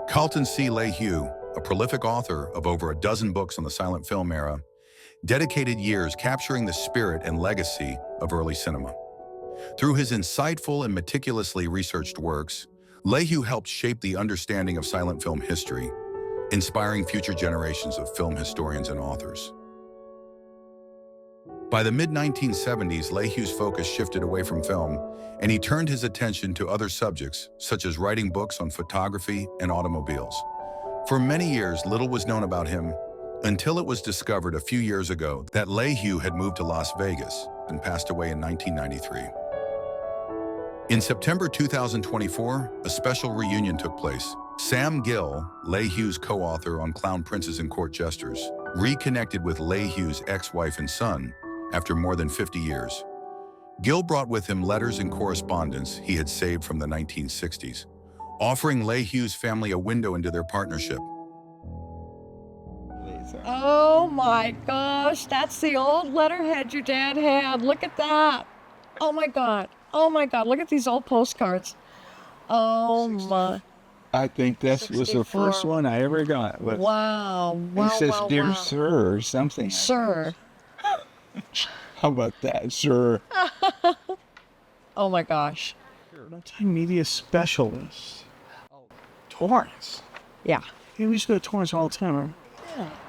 Kalton C. Lahue, a prolific author of over a dozen books on the silent film era, dedicated years capturing the spirit and legacy of early cinema. Through his insightful and meticulously researched works, Lahue helped shape the understanding of silent film history, inspiring future generations of film historians and authors. By the mid-1970s, Lahue's focus shifted away from film, and he turned his attention to other subjects, such as writing books on photography and automobiles. For many years, little was known about him, until it was discovered a few years ago that Lahue had moved to Las Vegas and passed away in 1993. In September 2024, a special reunion took place. Sam Gill, Lahue's co-author on Clown Princes and Court Jesters, reconnected with Lahue's ex-wife and son after more than 50 years. Gill brought with him letters and correspondence he had saved from the 1960s, offering Lahue's family a window into their partnership. Oh my gosh, that's the old letterhead your dad had. Look at that. Oh my God. Oh my God, look at these old postcards. Oh my. I think this was the first one I ever got. Wow. It says, "Dear Sir," or something. Sir. How about that, sir? Oh my gosh. Multimedia specialist. Torrance. Yeah. We used to go to Torrance all the time.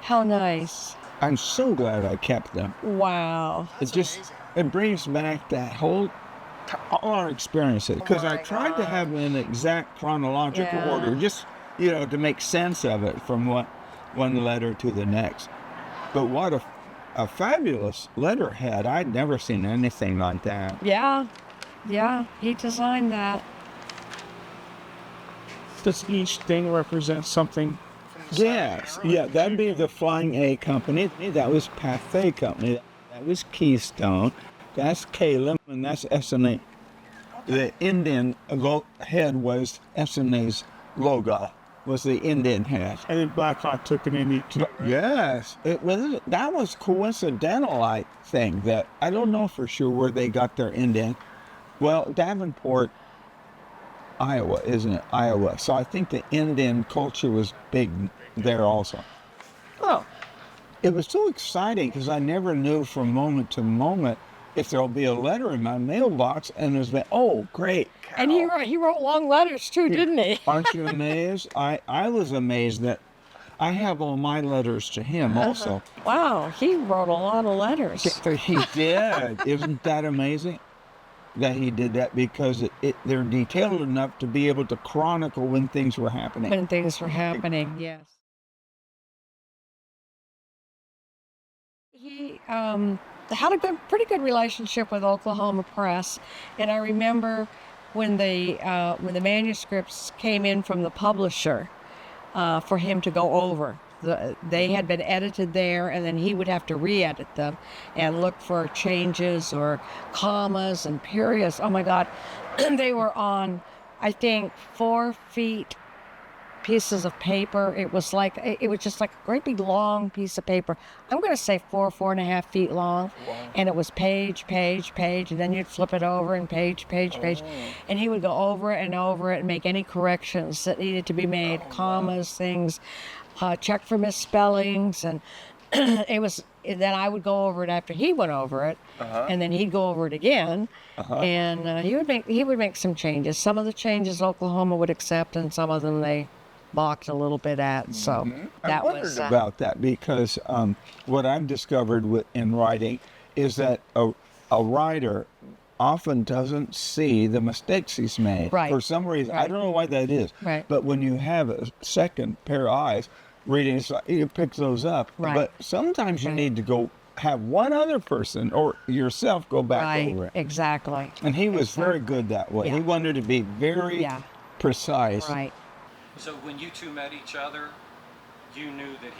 How nice. I'm so glad I kept them. Wow. It brings back that all our experiences. Because I tried to have an exact chronological order, just, to make sense of it from one letter to the next. But what a fabulous letterhead. I'd never seen anything like that. Yeah, he designed that. Does each thing represent something? Yes, that'd be the Flying A Company. That was Pathé Company. That was Keystone. That's Caleb, and that's S&A. The Indian head was S&A's logo. Was the Indian head. And then Blackhawk took an Indian. Yes, that was coincidental, I think. That I don't know for sure where they got their Indian. Well, Davenport, Iowa, isn't it? Iowa. So I think the Indian culture was big there also. Oh. It was so exciting because I never knew from moment to moment if there'll be a letter in my mailbox, and there's been, oh, great. And he wrote long letters too, didn't he? Aren't you amazed? I was amazed that I have all my letters to him also. Wow, he wrote a lot of letters. He did. Isn't that amazing that he did that? Because they're detailed enough to be able to chronicle when things were happening. When things were happening, yes. He had a pretty good relationship with Oklahoma Press, and I remember when the manuscripts came in from the publisher for him to go over. They had been edited there, and then he would have to re-edit them and look for changes or commas and periods. Oh my God, they were on, I think, 4 feet pieces of paper. It was just like a great big long piece of paper. I'm going to say 4.5 feet long. Wow. And it was page, and then you'd flip it over and page. And he would go over it and make any corrections that needed to be made, commas, things, check for misspellings, and then I would go over it after he went over it, and then he'd go over it again, and he would make some changes. Some of the changes Oklahoma would accept, and some of them they balked a little bit at. So that was about that, because what I've discovered in writing is that a writer often doesn't see the mistakes he's made. Right. For some reason. Right. I don't know why that is. Right. But when you have a second pair of eyes reading, you pick those up. Right. But sometimes you need to go have one other person or yourself go back over it. Exactly. And he was very good that way. Yeah. He wanted to be very precise. Right. So when you two met each other, you knew that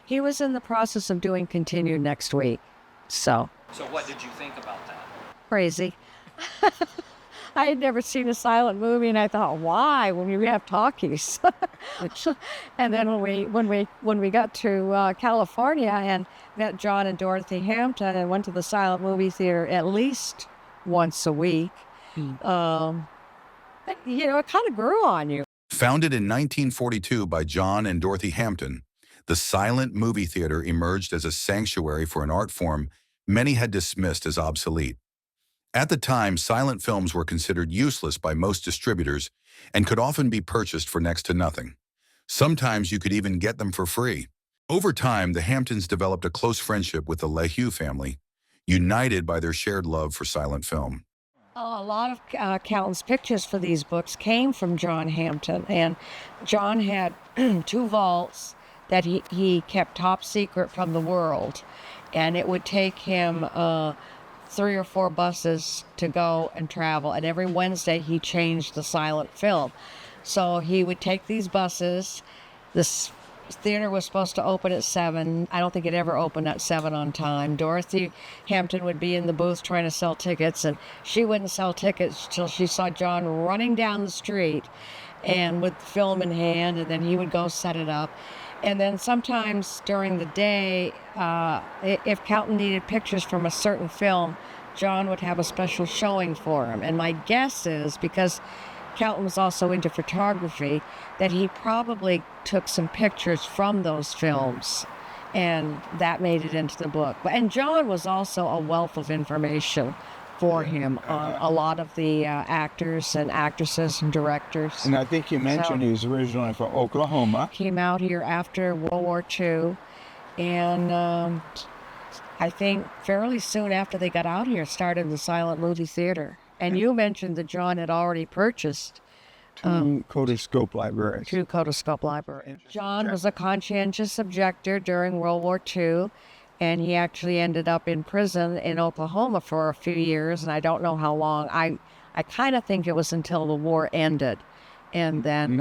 he was in the process of doing Continued next week. So what did you think about that? Crazy. I had never seen a silent movie, and I thought, why, when we have talkies? And then when we got to California and met John and Dorothy Hampton and went to the silent movie theater at least once a week, it kind of grew on you. Founded in 1942 by John and Dorothy Hampton, the silent movie theater emerged as a sanctuary for an art form many had dismissed as obsolete. At the time, silent films were considered useless by most distributors and could often be purchased for next to nothing. Sometimes you could even get them for free. Over time, the Hamptons developed a close friendship with the Lahue family, united by their shared love for silent film. A lot of Kalton's pictures for these books came from John Hampton, and John had 2 vaults that he kept top secret from the world, and it would take him 3 or 4 buses to go and travel, and every Wednesday he changed the silent film. So he would take these buses. This theater was supposed to open at 7. I don't think it ever opened at 7 on time. Dorothy Hampton would be in the booth trying to sell tickets, and she wouldn't sell tickets till she saw John running down the street and with the film in hand, and then he would go set it up. And then sometimes during the day, if Kalton needed pictures from a certain film, John would have a special showing for him. And my guess is, because Kalton was also into photography, that he probably took some pictures from those films, and that made it into the book. And John was also a wealth of information for him on a lot of the actors and actresses and directors. And I think you mentioned he was originally from Oklahoma. Came out here after World War II, and I think fairly soon after they got out here, started the silent movie theater. And you mentioned that John had already purchased 2 Kodascope libraries. 2 Kodascope libraries. John was a conscientious objector during World War II, and he actually ended up in prison in Oklahoma for a few years, and I don't know how long. I kind of think it was until the war ended, and then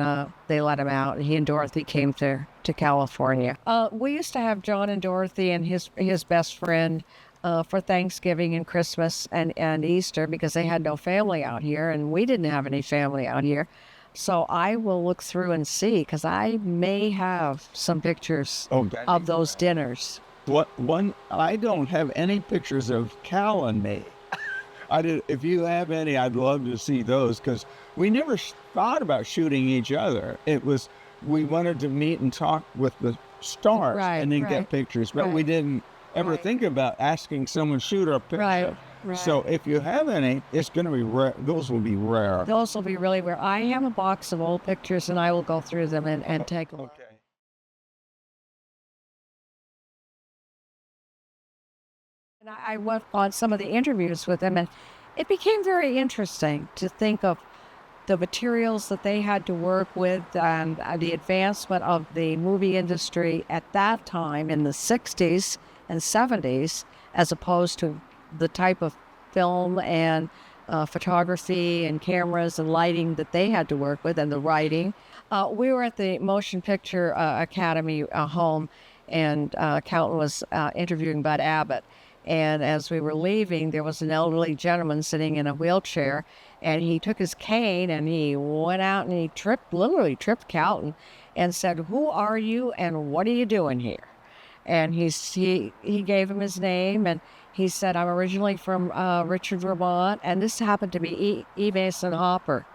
they let him out, and he and Dorothy came to California. We used to have John and Dorothy and his best friend for Thanksgiving and Christmas and Easter, because they had no family out here, and we didn't have any family out here. So I will look through and see, because I may have some pictures of those dinners. I don't have any pictures of Cal and me. If you have any, I'd love to see those, because we never thought about shooting each other. We wanted to meet and talk with the stars and then get pictures, but we didn't ever think about asking someone to shoot our picture. Right. So if you have any, it's going to be rare. Those will be rare. Those will be really rare. I have a box of old pictures, and I will go through them and take a look. Okay. And I went on some of the interviews with them, and it became very interesting to think of the materials that they had to work with and the advancement of the movie industry at that time in the 60s and 70s, as opposed to the type of film and photography and cameras and lighting that they had to work with, and the writing. We were at the Motion Picture Academy home, and Kalton was interviewing Bud Abbott. And as we were leaving, there was an elderly gentleman sitting in a wheelchair, and he took his cane and he went out and he literally tripped Kalton and said, "Who are you and what are you doing here?" And he gave him his name, and he said, "I'm originally from Richard, Vermont," and this happened to be E. Mason Hopper.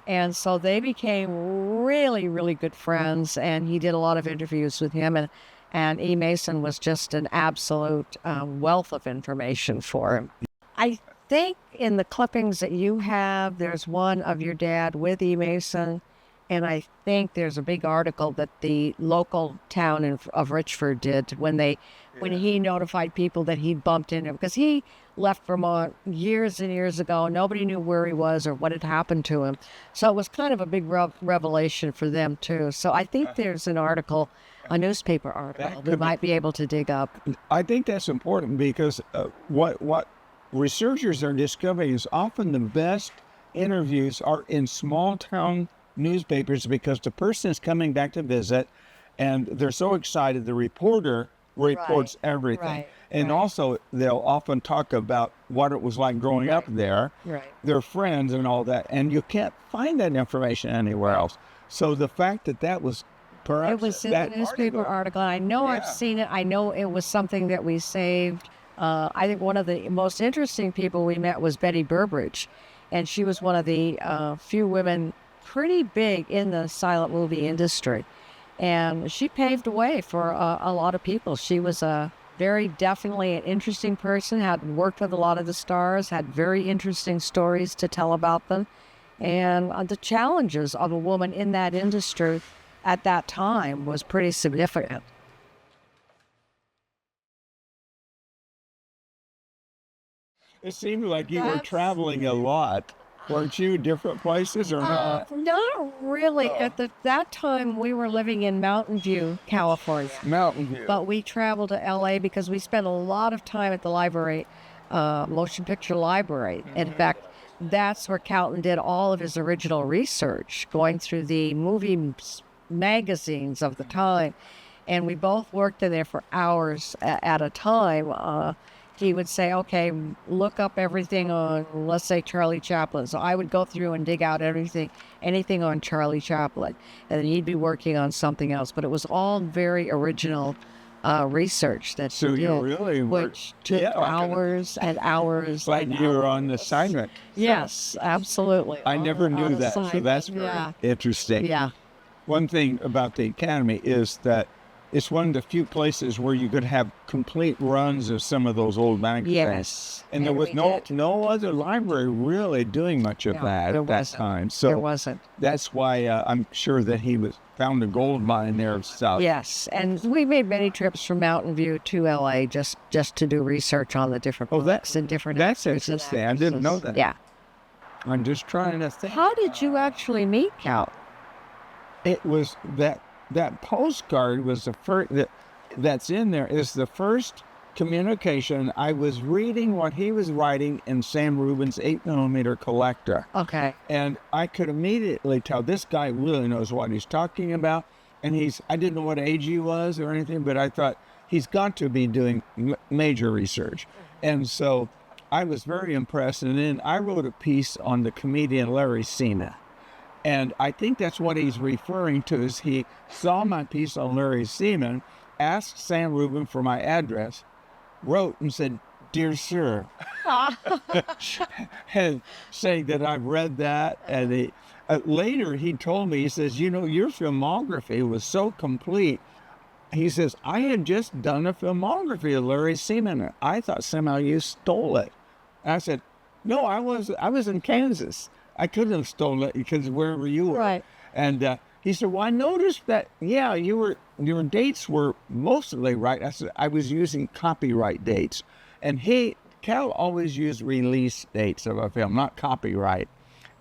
And so they became really, really good friends, and he did a lot of interviews with him, and E. Mason was just an absolute wealth of information for him. I think in the clippings that you have, there's one of your dad with E. Mason, and I think there's a big article that the local town of Richford did when he notified people that he'd bumped into him, because he left Vermont years and years ago. Nobody knew where he was or what had happened to him. So it was kind of a big revelation for them too. So I think there's an article, a newspaper article, we might be able to dig up. I think that's important, because what researchers are discovering is often the best interviews are in small town newspapers, because the person is coming back to visit and they're so excited. The reporter reports everything. And also they'll often talk about what it was like growing up there, their friends and all that. And you can't find that information anywhere else. So the fact that was perhaps it was in the newspaper article. I know I've seen it. I know it was something that we saved. I think one of the most interesting people we met was Betty Burbridge, and she was one of the few women pretty big in the silent movie industry. And she paved the way for a lot of people. She was very definitely an interesting person, had worked with a lot of the stars, had very interesting stories to tell about them. And the challenges of a woman in that industry at that time was pretty significant. It seemed like you were traveling a lot. Weren't you? Different places or not? Not really. At that time, we were living in Mountain View, California. Mountain View. But we traveled to L.A. because we spent a lot of time at the library, motion picture library. In fact, that's where Kalton did all of his original research, going through the movie magazines of the time. And we both worked in there for hours at a time. He would say, okay, look up everything on, let's say, Charlie Chaplin. So I would go through and dig out anything on Charlie Chaplin. And then he'd be working on something else. But it was all very original research that So he you did, really were, which took hours and hours. like and you were hours. on assignment. Yes, absolutely. I never On knew that, so assignment. that's very interesting. Yeah. One thing about the Academy is that it's one of the few places where you could have complete runs of some of those old magazines. Yes. And there was we no did. no other library really doing much of No, that there at that wasn't. time. There So wasn't. that's why I'm sure that he found a gold mine there of stuff. Yes, and we made many trips from Mountain View to LA just to do research on the different Oh, books and different that's actors and interesting. I didn't know actresses. that. Yeah. I'm just trying to think. How did you actually meet Cal? It was that postcard was the first that's in there is the first communication. I was reading what he was writing in Sam Rubin's 8mm collector. Okay. And I could immediately tell this guy really knows what he's talking about. And I didn't know what age he was or anything, but I thought he's got to be doing major research. And so I was very impressed. And then I wrote a piece on the comedian Larry Seaman. And I think that's what he's referring to is he saw my piece on Larry Seaman, asked Sam Rubin for my address, wrote and said, "Dear sir," and saying that I've read that. And later he told me, he says, "You know, your filmography was so complete." He says, "I had just done a filmography of Larry Seaman. I thought somehow you stole it." And I said, "No, I was in Kansas. I couldn't have stolen it because wherever you were." Right. And he said, "Well, I noticed that, yeah, your dates were mostly right." I said, "I was using copyright dates." And Cal always used release dates of a film, not copyright.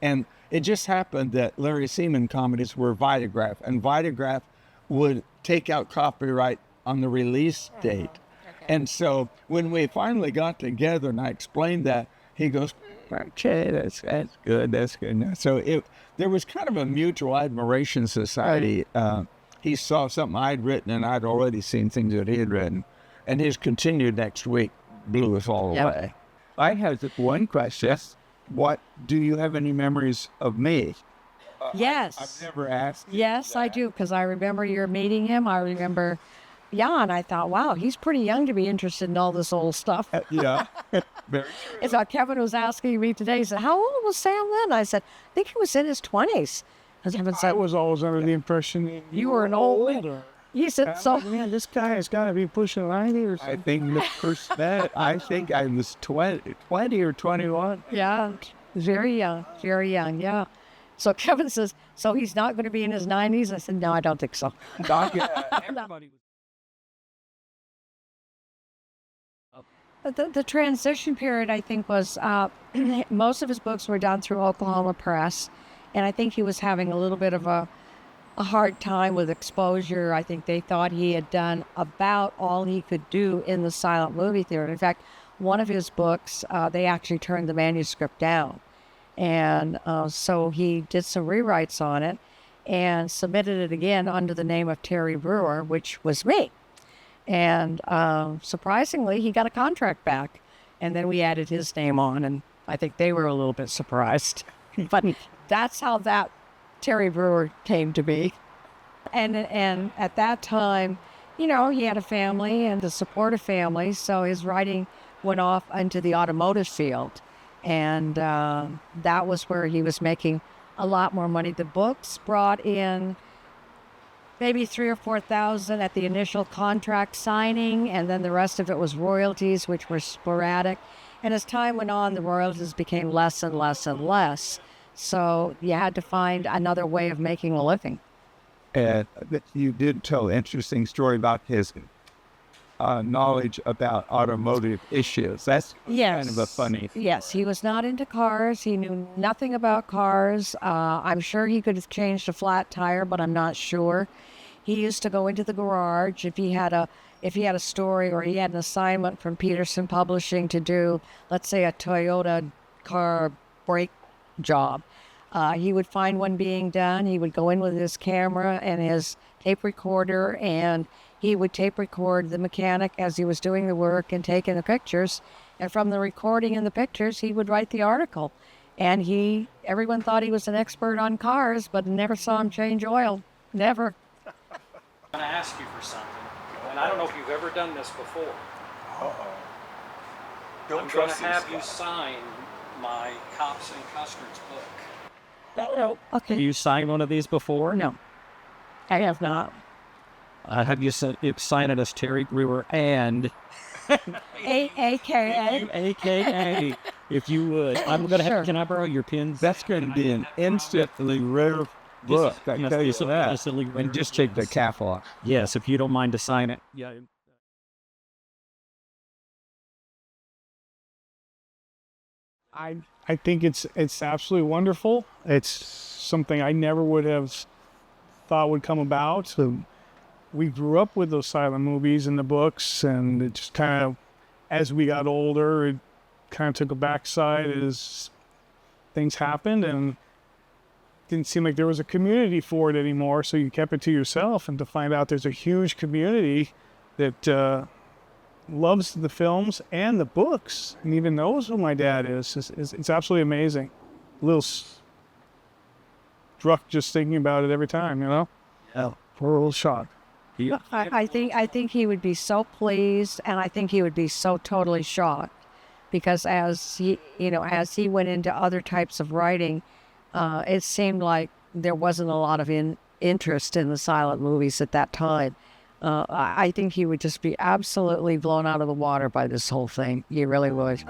And it just happened that Larry Seaman comedies were Vitagraph, and Vitagraph would take out copyright on the release date. And so when we finally got together and I explained that, he goes, "Okay, that's good. So there was kind of a mutual admiration society. He saw something I'd written, and I'd already seen things that he had written. And his continued next week blew us all away. I have one question. Do you have any memories of me? Yes. I've never asked. Yes, I do, because I remember you're meeting him. I remember, yeah, and I thought, wow, he's pretty young to be interested in all this old stuff. Yeah, very true. And so Kevin was asking me today, he said, how old was Sam then? I said, I think he was in his 20s. And Kevin I said, was always under the impression that you were an old man. He said, so, man, this guy has got to be pushing 90 or I something. think the first met, I think I was 20 or 21. yeah, very young, yeah. So Kevin says, so he's not going to be in his 90s? I said, no, I don't think so. Everybody was The transition period, I think, was most of his books were done through Oklahoma Press, and I think he was having a little bit of a hard time with exposure. I think they thought he had done about all he could do in the silent movie theater. In fact, one of his books, they actually turned the manuscript down, and so he did some rewrites on it and submitted it again under the name of Terry Brewer, which was me. And surprisingly, he got a contract back. And then we added his name on, and I think they were a little bit surprised. But that's how that Terry Brewer came to be. And at that time, you know, he had a family and to support a family, so his writing went off into the automotive field. And that was where he was making a lot more money. The books brought in maybe 3,000 or 4,000 at the initial contract signing, and then the rest of it was royalties, which were sporadic. And as time went on, the royalties became less and less and less. So you had to find another way of making a living. And you did tell an interesting story about his knowledge about automotive issues. That's kind of a funny. Yes, he was not into cars. He knew nothing about cars. I'm sure he could have changed a flat tire, but I'm not sure. He used to go into the garage if he had a story or he had an assignment from Peterson Publishing to do, let's say, a Toyota car brake job. He would find one being done. He would go in with his camera and his tape recorder, and he would tape record the mechanic as he was doing the work and taking the pictures. And from the recording and the pictures, he would write the article. And everyone thought he was an expert on cars, but never saw him change oil. Never. I'm going to ask you for something, and I don't know if you've ever done this before. I'm going to have you sign my Cops and Custards book. Okay. Have you signed one of these before? No, I have not. Have you signed it as Terry Brewer and AKA. AKA, if you would. I'm going to Sure. have, can I borrow your pins? That's going to be an instantly rare book, I can tell you that. And just take the cap off. Yes, if you don't mind to sign it. Yeah. I think it's absolutely wonderful. It's something I never would have thought would come about. So we grew up with those silent movies and the books, and it just kind of, as we got older, it kind of took a backside as things happened, and it didn't seem like there was a community for it anymore. So you kept it to yourself, and to find out there's a huge community that loves the films and the books, and even knows who my dad is. It's absolutely amazing. A little struck just thinking about it every time, you know? Yeah. We're a little shocked. I think he would be so pleased, and I think he would be so totally shocked, because as he went into other types of writing, it seemed like there wasn't a lot of interest in the silent movies at that time. I think he would just be absolutely blown out of the water by this whole thing. He really would.